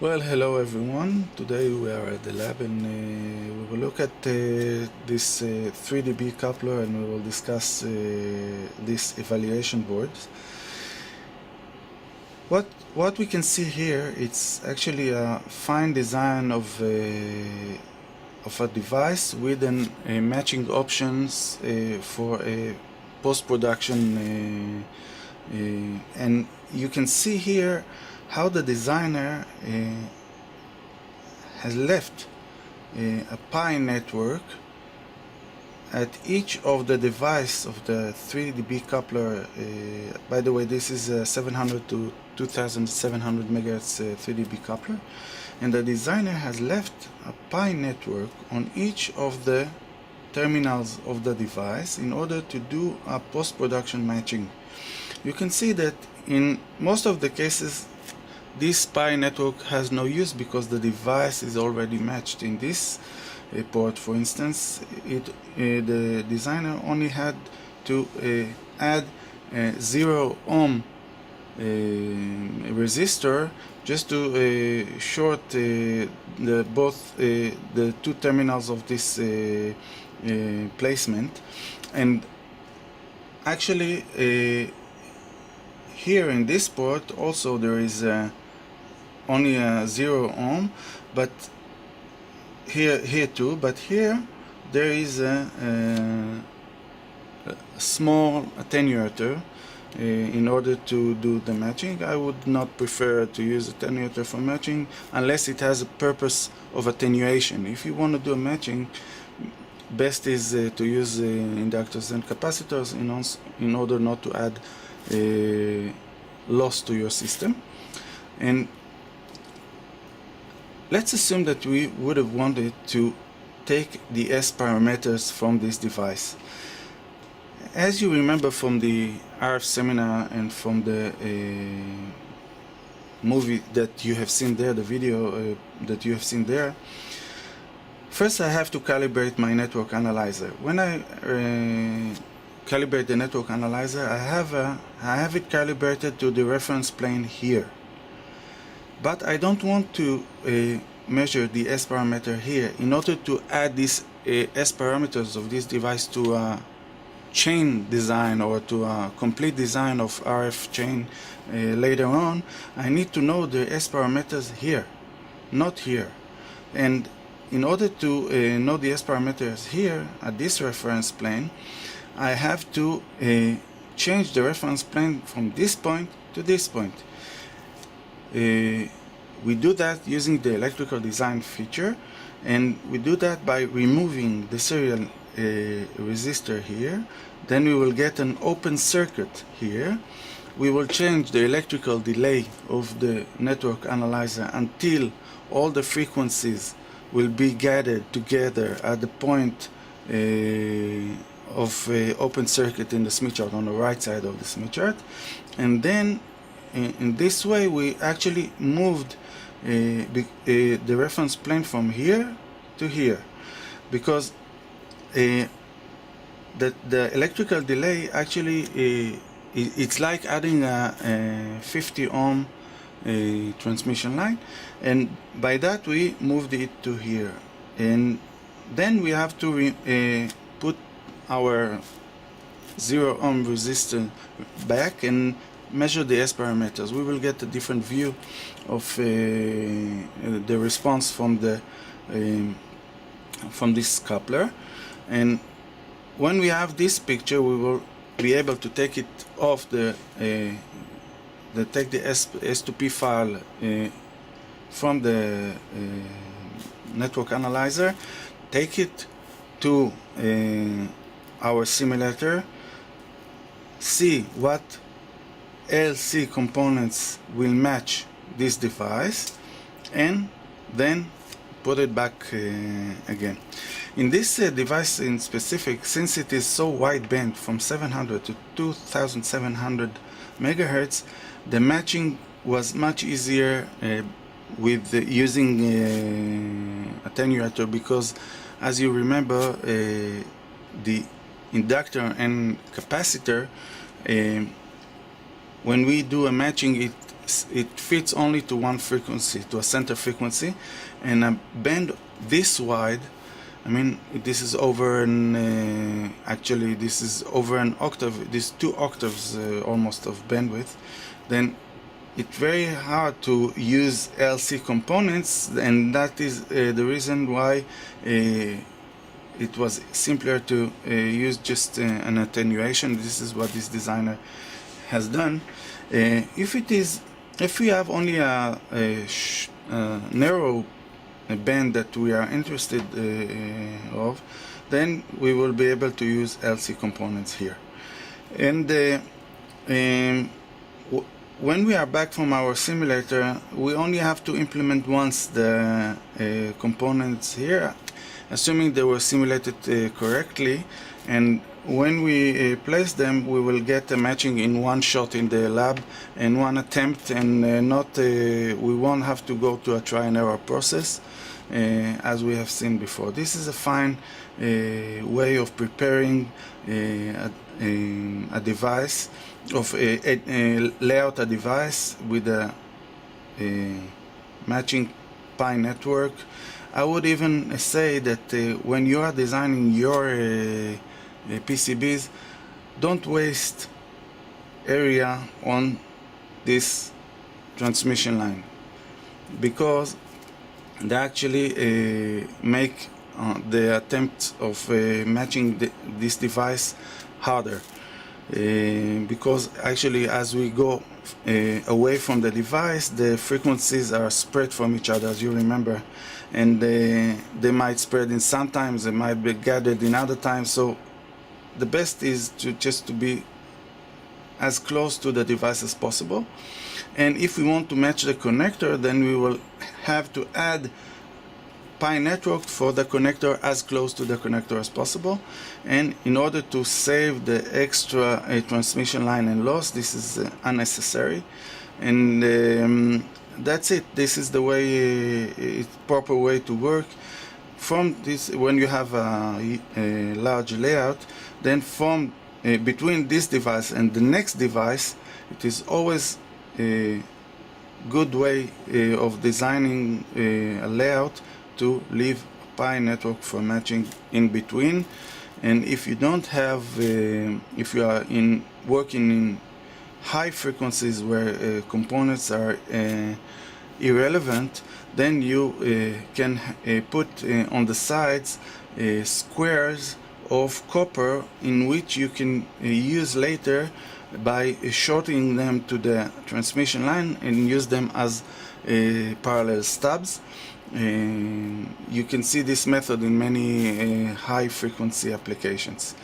Well, hello everyone. Today we are at the lab and we will look at this 3dB coupler, and we will discuss this evaluation board. What we can see here, it's actually a fine design of a device with matching options for a post-production, and you can see here how the designer has left a pi network at each of the device of the 3dB coupler. By the way, this is a 700 to 2700 megahertz 3dB coupler, and the designer has left a pi network on each of the terminals of the device in order to do a post-production matching. You can see that in most of the cases this pi network has no use because the device is already matched. In this port, for instance, the designer only had to add a 0 ohm resistor just to short both the two terminals of this placement. And actually here in this port also there is only a 0 ohm, but here too, but here there is a small attenuator in order to do the matching. I would not prefer to use attenuator for matching unless it has a purpose of attenuation. If you want to do a matching, best is to use inductors and capacitors in order not to add loss to your system. And let's assume that we would have wanted to take the S parameters from this device. As you remember from the RF seminar and from the movie that you have seen there, the video that you have seen there, first I have to calibrate my network analyzer. When I calibrate the network analyzer, I have it calibrated to the reference plane here. But I don't want to measure the S parameter here. In order to add these S parameters of this device to a chain design or to a complete design of RF chain later on, I need to know the S parameters here, not here. And in order to know the S parameters here at this reference plane, I have to change the reference plane from this point to this point. We do that using the electrical design feature, and we do that by removing the serial resistor here. Then we will get an open circuit here. We will change the electrical delay of the network analyzer until all the frequencies will be gathered together at the point of open circuit in the Smith chart, on the right side of the Smith chart. And then in this way we actually moved the reference plane from here to here, because the electrical delay actually it's like adding a 50 ohm transmission line, and by that we moved it to here. And then we have to put our 0 ohm resistor back and measure the S parameters. We will get a different view of the response from this coupler. And when we have this picture, we will be able to take it off take the S2P file from the network analyzer, take it to our simulator, see what LC components will match this device, and then put it back again. In this device in specific, since it is so wideband from 700 to 2700 megahertz, the matching was much easier with using attenuator, because as you remember, the inductor and capacitor, when we do a matching, it it fits only to one frequency, to a center frequency, and a band this wide, I mean, this is over an actually this is over an octave, this 2 octaves almost of bandwidth, then it's very hard to use LC components, and that is the reason why it was simpler to use just an attenuation. This is what this designer has done. If we have only a narrow band that we are interested of, then we will be able to use LC components here. And when we are back from our simulator, we only have to implement once the components here, assuming they were simulated correctly, and when we place them, we will get a matching in one shot in the lab and one attempt, and we won't have to go to a try and error process as we have seen before. This is a fine way of preparing a device, of layout a device with a matching pi network. I would even say that when you are designing your PCBs, don't waste area on this transmission line, because they actually make the attempt of matching this device harder, because actually as we go away from the device, the frequencies are spread from each other, as you remember, and they might spread in sometimes, they might be gathered in other times. So the best is to be as close to the device as possible. And if we want to match the connector, then we will have to add pi network for the connector as close to the connector as possible. And in order to save the extra transmission line and loss, this is unnecessary. And that's it. This is the way, proper way to work. From this, when you have a large layout, then from between this device and the next device, it is always a good way of designing a layout to leave a pi network for matching in between. And if you don't have, if you are working in high frequencies where components are irrelevant, then you can put on the sides squares of copper, in which you can use later by shortening them to the transmission line and use them as parallel stubs. You can see this method in many high frequency applications.